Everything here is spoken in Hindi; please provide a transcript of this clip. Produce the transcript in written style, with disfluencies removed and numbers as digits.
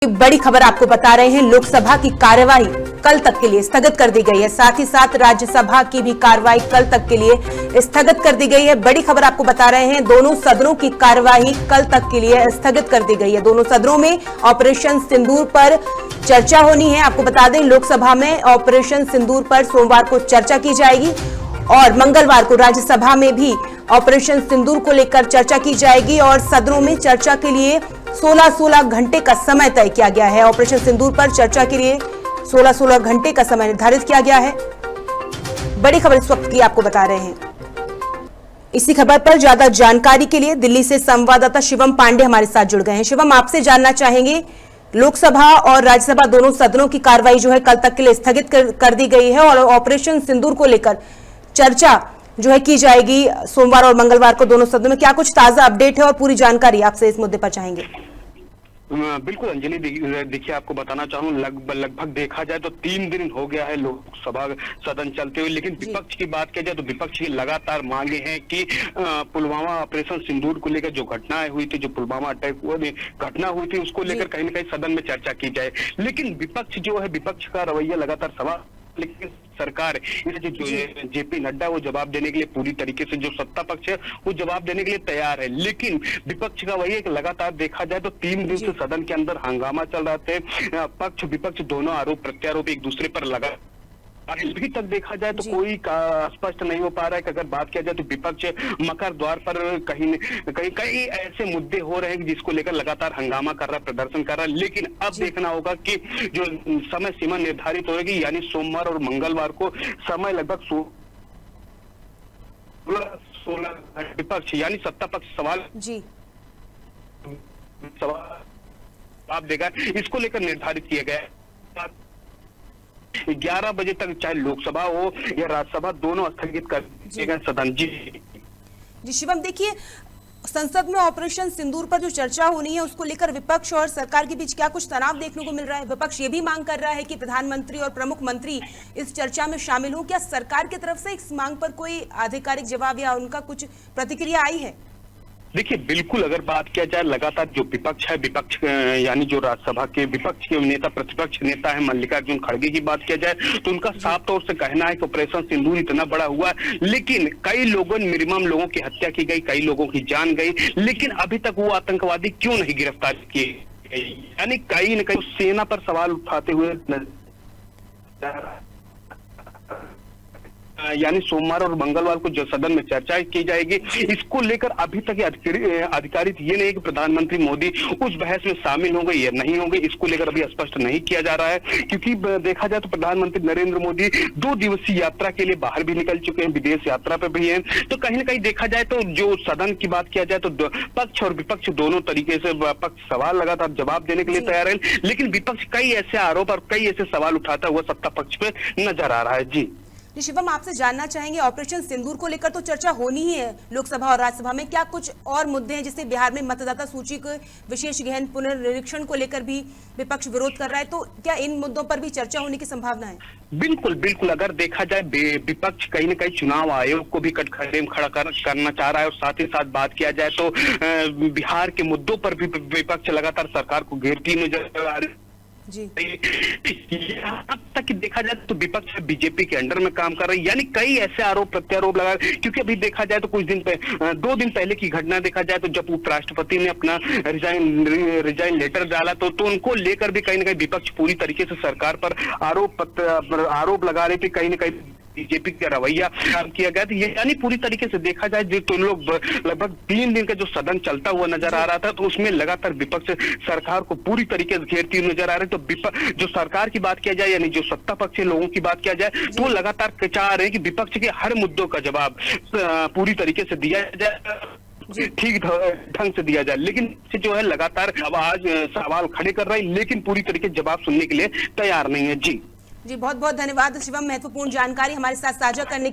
बड़ी खबर आपको बता रहे हैं। लोकसभा की कार्यवाही कल तक के लिए स्थगित कर दी गई है। साथ ही साथ राज्यसभा की भी कार्यवाही कल तक के लिए स्थगित कर दी गई है। बड़ी खबर आपको बता रहे हैं, दोनों सदनों की कार्यवाही कल तक के लिए स्थगित कर दी गई है। दोनों सदनों में ऑपरेशन सिंदूर पर चर्चा होनी है। आपको बता दें, लोकसभा में ऑपरेशन सिंदूर पर सोमवार को चर्चा की जाएगी और मंगलवार को राज्यसभा में भी ऑपरेशन सिंदूर को लेकर चर्चा की जाएगी और सदनों में चर्चा के लिए 16-16 घंटे का समय तय किया गया है। ऑपरेशन सिंदूर पर चर्चा के लिए 16-16 घंटे का समय निर्धारित किया गया है। बड़ी खबर इस वक्त की आपको बता रहे हैं। इसी खबर पर ज्यादा जानकारी के लिए दिल्ली से संवाददाता शिवम पांडे हमारे साथ जुड़ गए हैं। शिवम, आपसे जानना चाहेंगे, लोकसभा और राज्यसभा दोनों सदनों की कार्रवाई जो है कल तक के लिए स्थगित कर दी गई है और ऑपरेशन सिंदूर को लेकर चर्चा जो है की जाएगी सोमवार और मंगलवार को दोनों सदनों में। क्या कुछ ताजा अपडेट है और पूरी जानकारी आपसे इस मुद्दे पर चाहेंगे? बिल्कुल अंजलि, देखिए आपको बताना चाहूँ, लगभग देखा जाए तो 3 दिन हो गया है लोकसभा सदन चलते हुए, लेकिन विपक्ष की बात किया जाए तो विपक्ष की लगातार मांगे हैं कि पुलवामा ऑपरेशन सिंदूर को लेकर जो घटनाएं हुई थी, जो पुलवामा अटैक घटना हुई थी, उसको लेकर कहीं न कहीं सदन में चर्चा की जाए। लेकिन विपक्ष जो है, विपक्ष का रवैया लगातार सवाल, लेकिन सरकार इसे जो जेपी नड्डा वो जवाब देने के लिए पूरी तरीके से, जो सत्ता पक्ष है वो जवाब देने के लिए तैयार है। लेकिन विपक्ष का वही है कि लगातार देखा जाए तो 3 दिन से सदन के अंदर हंगामा चल रहा थे। पक्ष विपक्ष दोनों आरोप प्रत्यारोप एक दूसरे पर लगा। अभी तक देखा जाए तो कोई स्पष्ट नहीं हो पा रहा है कि अगर बात किया जाए तो विपक्ष मकर द्वार पर कहीं ऐसे मुद्दे हो रहे हैं जिसको लेकर लगातार हंगामा कर रहा है, प्रदर्शन कर रहा है। लेकिन अब देखना होगा कि जो समय सीमा निर्धारित होगी, यानी सोमवार और मंगलवार को समय लगभग 16 विपक्ष यानी सत्ता पक्ष सवाल आप देगा, इसको लेकर निर्धारित किया गया 11 बजे तक, चाहे लोकसभा हो या राज्यसभा, दोनों स्थगित कर दिए गए सदन। जी शिवम, देखिए, संसद में ऑपरेशन सिंदूर पर जो चर्चा होनी है उसको लेकर विपक्ष और सरकार के बीच क्या कुछ तनाव देखने को मिल रहा है? विपक्ष ये भी मांग कर रहा है कि प्रधानमंत्री और प्रमुख मंत्री इस चर्चा में शामिल हो। क्या सरकार की तरफ से इस मांग पर कोई आधिकारिक जवाब या उनका कुछ प्रतिक्रिया आई है? देखिए, बिल्कुल अगर बात किया जाए, लगातार जो विपक्ष है, विपक्ष यानी जो राज्यसभा के विपक्ष के नेता, प्रतिपक्ष नेता है मल्लिकार्जुन खड़गे की बात किया जाए तो उनका साफ तौर से कहना है कि ऑपरेशन सिंदूर इतना बड़ा हुआ, लेकिन कई लोगों, मिनिमम लोगों की हत्या की गई, कई लोगों की जान गई, लेकिन अभी तक वो आतंकवादी क्यों नहीं गिरफ्तार किए गए? यानी कहीं न कहीं सेना पर सवाल उठाते हुए यानी सोमवार और मंगलवार को जो सदन में चर्चा की जाएगी, इसको लेकर अभी तक अधिकारित ये नहीं कि प्रधानमंत्री मोदी उस बहस में शामिल होंगे या नहीं होंगे, इसको लेकर अभी स्पष्ट नहीं किया जा रहा है। क्योंकि देखा जाए तो प्रधानमंत्री नरेंद्र मोदी 2 दिवसीय यात्रा के लिए बाहर भी निकल चुके हैं, विदेश यात्रा पर भी हैं। तो कहीं ना कहीं देखा जाए तो जो सदन की बात किया जाए तो पक्ष और विपक्ष दोनों तरीके से, पक्ष सवाल लगातार जवाब देने के लिए तैयार है, लेकिन विपक्ष कई ऐसे आरोप और कई ऐसे सवाल उठाता हुआ सत्ता पक्ष पे नजर आ रहा है। जी शिवम, आपसे जानना चाहेंगे, ऑपरेशन सिंदूर को लेकर तो चर्चा होनी ही है लोकसभा और राज्यसभा में। क्या कुछ और मुद्दे हैं, जैसे बिहार में मतदाता सूची के विशेष गहन पुनर्निरीक्षण को लेकर भी विपक्ष विरोध कर रहा है, तो क्या इन मुद्दों पर भी चर्चा होने की संभावना है? बिल्कुल बिल्कुल, अगर देखा जाए विपक्ष कहीं न कहीं चुनाव आयोग को भी कटघरे में खड़ा करना चाह रहा है और साथ ही साथ बात किया जाए तो बिहार के मुद्दों पर भी विपक्ष लगातार सरकार को घेरती नजर आ रही जी। यहाँ तक कि देखा जाए तो विपक्ष बीजेपी के अंडर में काम कर रही है, यानी कई ऐसे आरोप प्रत्यारोप लगा। क्योंकि अभी देखा जाए तो कुछ दिन 2 दिन पहले की घटना देखा जाए तो जब उपराष्ट्रपति ने अपना रिजाइन लेटर डाला तो उनको लेकर भी कहीं ना कहीं विपक्ष पूरी तरीके से सरकार पर आरोप लगा रही थी। कहीं ना कहीं बीजेपी का रवैया काम किया गया था, यानी पूरी तरीके से देखा जाए जो तो लोग लगभग 3 दिन का जो सदन चलता हुआ नजर आ रहा था, तो उसमें लगातार विपक्ष सरकार को पूरी तरीके से घेरती हुई नजर आ रही। तो जो सरकार की बात किया जाए, यानी जो सत्ता पक्ष लोगों की बात किया जाए, तो वो लगातार चाह रहे हैं कि विपक्ष के हर मुद्दों का जवाब पूरी तरीके से दिया जाए, ठीक ढंग से दिया जाए। लेकिन जो है लगातार आवाज सवाल खड़े कर रहा है, लेकिन पूरी तरीके से जवाब सुनने के लिए तैयार नहीं है। जी बहुत बहुत धन्यवाद शिवम, महत्वपूर्ण जानकारी हमारे साथ साझा करने